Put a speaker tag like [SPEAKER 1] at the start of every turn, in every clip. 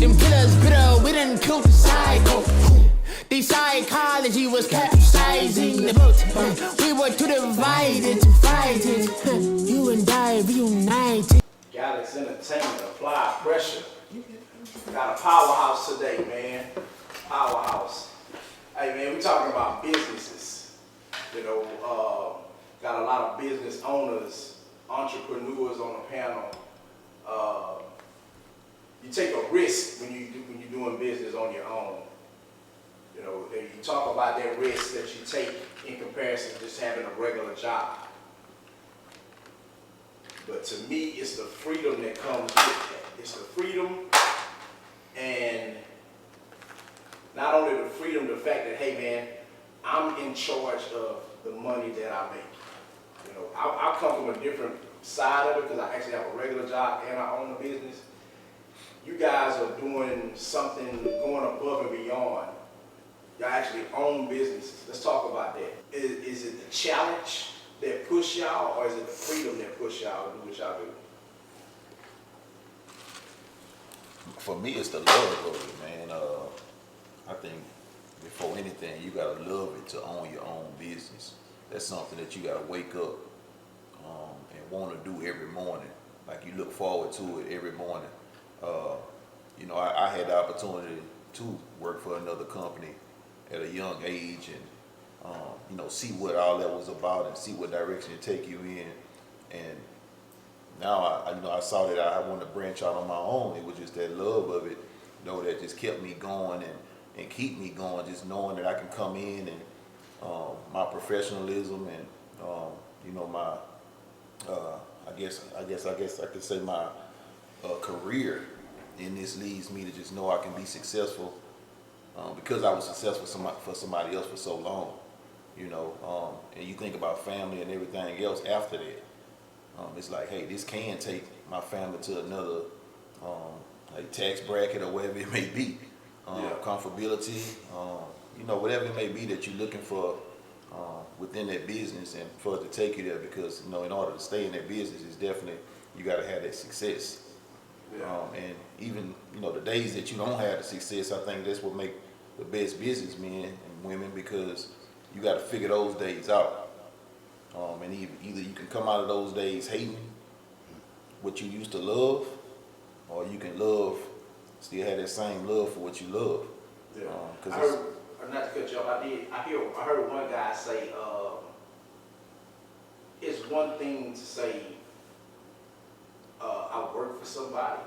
[SPEAKER 1] Them killers bitter, we done killed the cycle. The psychology was capsizing the boat. We were too divided to fight it. You and I reunited.
[SPEAKER 2] Galaxy Entertainment, apply pressure. Got a powerhouse today, man. Powerhouse. Hey, man, we talking about businesses. You know, got a lot of business owners, entrepreneurs on the panel. You take a risk when you're doing business on your own. You know, you talk about that risk that you take in comparison to just having a regular job. But to me, it's the freedom that comes with that. It's the freedom, and not only the freedom, the fact that, hey man, I'm in charge of the money that I make. You know, I come from a different side of it because I actually have a regular job and I own a business. You guys are doing something, going above and beyond. Y'all actually own businesses. Let's talk about that. Is it the challenge that push y'all, or is it the freedom that push y'all to do what y'all do?
[SPEAKER 3] For me, it's the love of it, man. I think before anything, you gotta love it to own your own business. That's something that you gotta wake up and want to do every morning. Like you look forward to it every morning. You know, I had the opportunity to work for another company at a young age, and you know, see what all that was about and see what direction it take you in. And now I saw that I wanted to branch out on my own. It was just that love of it, you know, that just kept me going and keep me going. Just knowing that I can come in and my professionalism and you know, my I guess I could say my career in this leads me to just know I can be successful because I was successful for somebody else for so long. You know, and you think about family and everything else after that. It's like, hey, this can take my family to another like tax bracket or whatever it may be, comfortability, you know, whatever it may be that you're looking for within that business, and for it to take you there, because you know, in order to stay in that business, it's definitely, you got to have that success. And even, you know, the days that you don't have the success, I think that's what make the best businessmen and women, because you got to figure those days out. And either you can come out of those days hating what you used to love, or you can still have that same love for what you love.
[SPEAKER 2] I heard, not to cut you off, I heard one guy say, it's one thing to say, I work for somebody.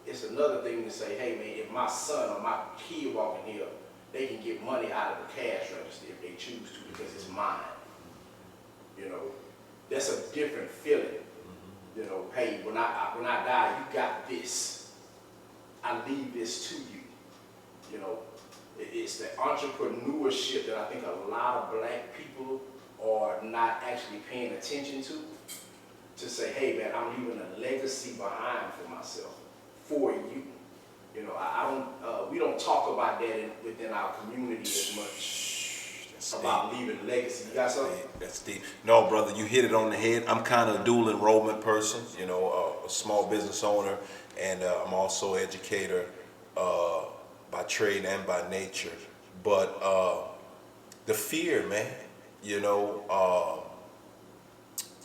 [SPEAKER 2] It's another thing to say, hey man, if my son or my kid walking here, they can get money out of the cash register if they choose to, because it's mine. You know, that's a different feeling. You know, hey, when I die, you got this. I leave this to you. You know, it's the entrepreneurship that I think a lot of black people are not actually paying attention to say, hey man, I'm leaving a legacy behind for myself, for you. You know, we don't talk about that within our community as much. About leaving legacy. You got something?
[SPEAKER 4] That's deep. No, brother, you hit it on the head. I'm kind of a dual enrollment person, you know, a small business owner, and I'm also an educator by trade and by nature. But the fear, man, you know,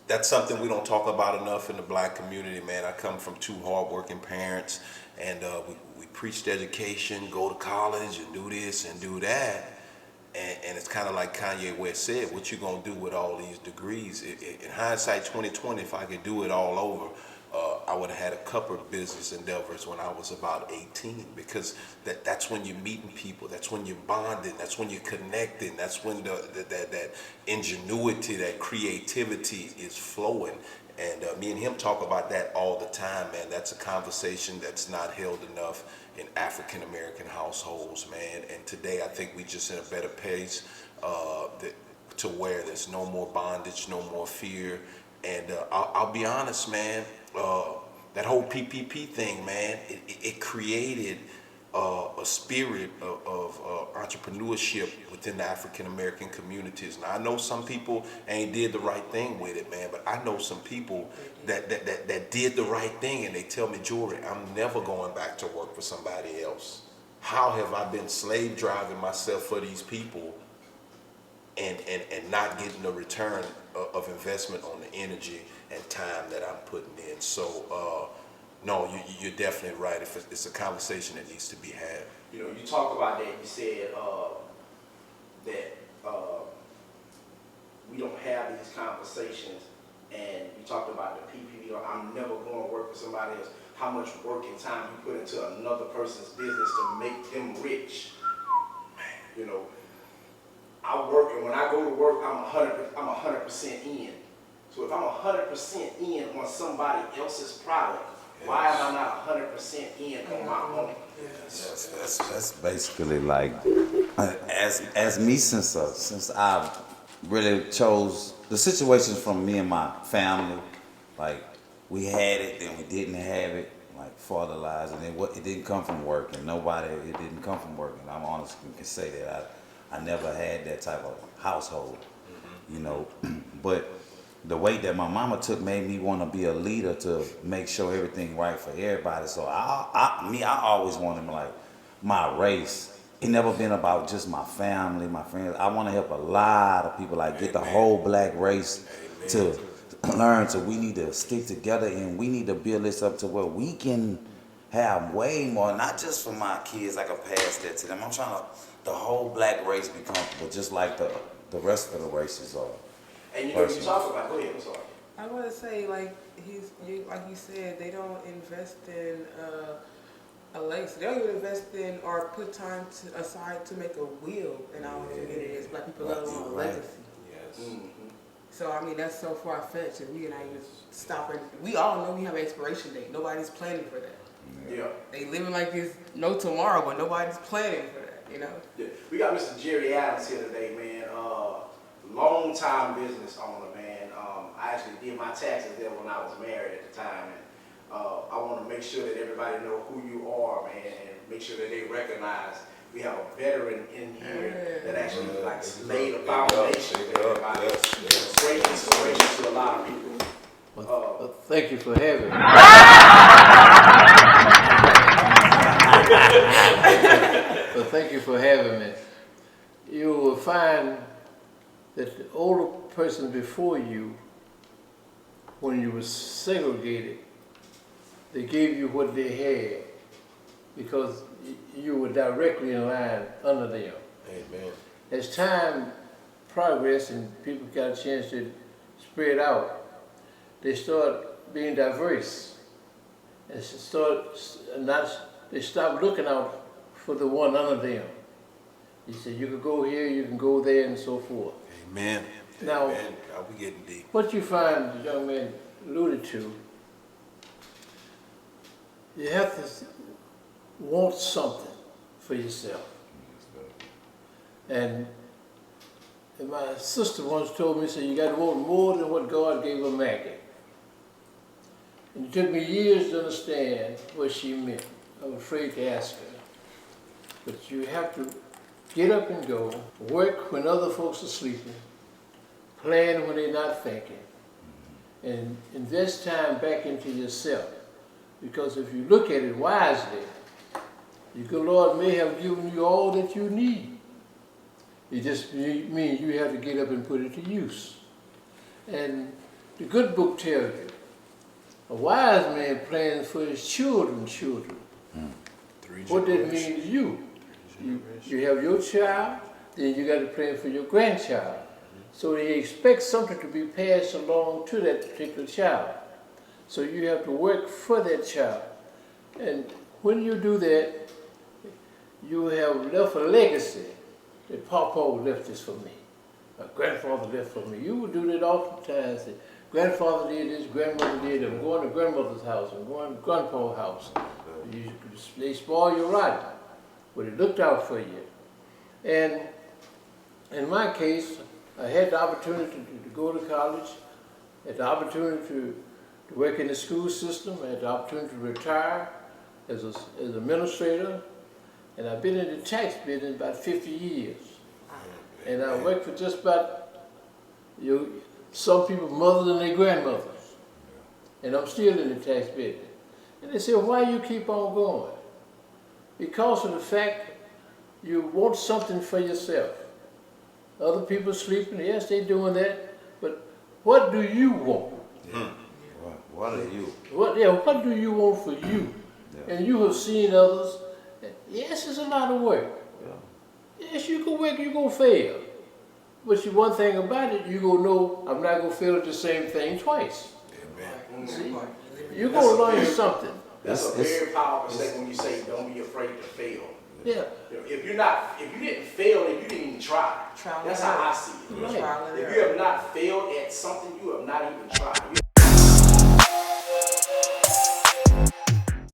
[SPEAKER 4] that's something we don't talk about enough in the black community, man. I come from two hardworking parents, and we preached education, go to college and do this and do that. And it's kind of like Kanye West said, what you gonna do with all these degrees? In hindsight 2020, if I could do it all over, I would have had a couple of business endeavors when I was about 18, because that's when you're meeting people, that's when you're bonding, that's when you're connecting, that's when that ingenuity, that creativity is flowing. And me and him talk about that all the time, man. That's a conversation that's not held enough in African American households, man. And today I think we just in a better place to where there's no more bondage, no more fear. And I'll be honest, man, that whole PPP thing, man, it created a spirit of entrepreneurship within the African American communities. Now I know some people ain't did the right thing with it, man, but I know some people that did the right thing, and they tell me, Jory, I'm never going back to work for somebody else. How have I been slave driving myself for these people and not getting the return of investment on the energy and time that I'm putting in? So no, you're definitely right. It's a conversation that needs to be had.
[SPEAKER 2] You know, you talked about that. You said that we don't have these conversations, and you talked about the PPP. I'm never going to work for somebody else. How much work and time you put into another person's business to make them rich. You know, I work, and when I go to work, I'm 100% in. So if I'm 100% in on somebody else's product, why am I not 100% in on my own?
[SPEAKER 5] Yes, that's basically like, as me, since I really chose the situations from me and my family, like we had it, then we didn't have it, like father lives, and then it didn't come from work, and it didn't come from work, and I'm honest, we can say that I never had that type of household, you know, but the way that my mama took made me want to be a leader to make sure everything right for everybody. So I always wanted, like, my race. It never been about just my family, my friends. I want to help a lot of people, like, get the whole black race to learn. So we need to stick together, and we need to build this up to where we can have way more, not just for my kids. I can pass that to them. I'm trying to the whole black race be comfortable, just like the rest of the races are.
[SPEAKER 2] And you know, you talk about, go ahead, I'm sorry.
[SPEAKER 6] I want to say, like like you said, they don't invest in a legacy. They don't even invest in or put time aside to make a will in our community as black people, let alone a legacy.
[SPEAKER 4] Yes.
[SPEAKER 2] Mm-hmm.
[SPEAKER 6] So I mean, that's so far fetched, and we are not even stopping. We all know we have an expiration date. Nobody's planning for that.
[SPEAKER 2] Yeah.
[SPEAKER 6] They living like there's no tomorrow, but nobody's planning for that. You know.
[SPEAKER 2] Yeah. We got Mr. Jerry Adams here today, man. Long-time business owner, man. I actually did my taxes there when I was married at the time, and I want to make sure that everybody know who you are, man, and make sure that they recognize we have a veteran in here that actually like laid a foundation for everybody. Great inspiration to a lot of people.
[SPEAKER 7] Well, thank you for having me. Well, thank you for having me. You will find that the older person before you, when you were segregated, they gave you what they had because you were directly in line under them.
[SPEAKER 4] Amen.
[SPEAKER 7] As time progressed and people got a chance to spread out, they start being diverse and they stop looking out for the one under them. He said, you can go here, you can go there, and so forth.
[SPEAKER 4] Amen.
[SPEAKER 7] Now,
[SPEAKER 4] Amen. We getting deep.
[SPEAKER 7] what you find, the young man alluded to, you have to want something for yourself. And my sister once told me, said, you got to want more than what God gave a Maggie. And it took me years to understand what she meant. I was afraid to ask her. But you have to get up and go, work when other folks are sleeping, plan when they're not thinking, and invest time back into yourself. Because if you look at it wisely, the good Lord may have given you all that you need. It just means you have to get up and put it to use. And the good book tells you, a wise man plans for his children's children. What that mean to you? You have your child, then you got to plan for your grandchild. So they expect something to be passed along to that particular child. So you have to work for that child. And when you do that, you have left a legacy that Papa left this for me. My grandfather left for me. You would do that oftentimes. Grandfather did this, grandmother did it. I'm going to grandmother's house, I'm going to grandpa's house. They spoil you right, but it looked out for you. And in my case, I had the opportunity to go to college, had the opportunity to work in the school system, I had the opportunity to retire as an administrator, And I've been in the tax business about 50 years. And I worked for just about some people's mothers and their grandmothers. And I'm still in the tax business. And they said, why you keep on going? Because of the fact you want something for yourself. Other people sleeping, yes, they're doing that, but what do you want?
[SPEAKER 5] What are you?
[SPEAKER 7] What do you want for you?
[SPEAKER 5] Yeah.
[SPEAKER 7] And you have seen others. Yes, it's a lot of work.
[SPEAKER 5] Yeah.
[SPEAKER 7] Yes, you can work, you're going to fail. But one thing about it, you're going to know I'm not going to fail at the same thing twice.
[SPEAKER 4] Amen.
[SPEAKER 7] See? You're going to learn something.
[SPEAKER 2] That's a very powerful statement when you say don't be afraid to fail.
[SPEAKER 7] Yeah.
[SPEAKER 2] If you didn't fail, then you didn't even try.
[SPEAKER 6] Trial and
[SPEAKER 2] That's how
[SPEAKER 6] error.
[SPEAKER 2] I see it.
[SPEAKER 7] Right.
[SPEAKER 6] Trial and
[SPEAKER 2] If
[SPEAKER 6] error.
[SPEAKER 2] you have not failed at something, you have not even tried.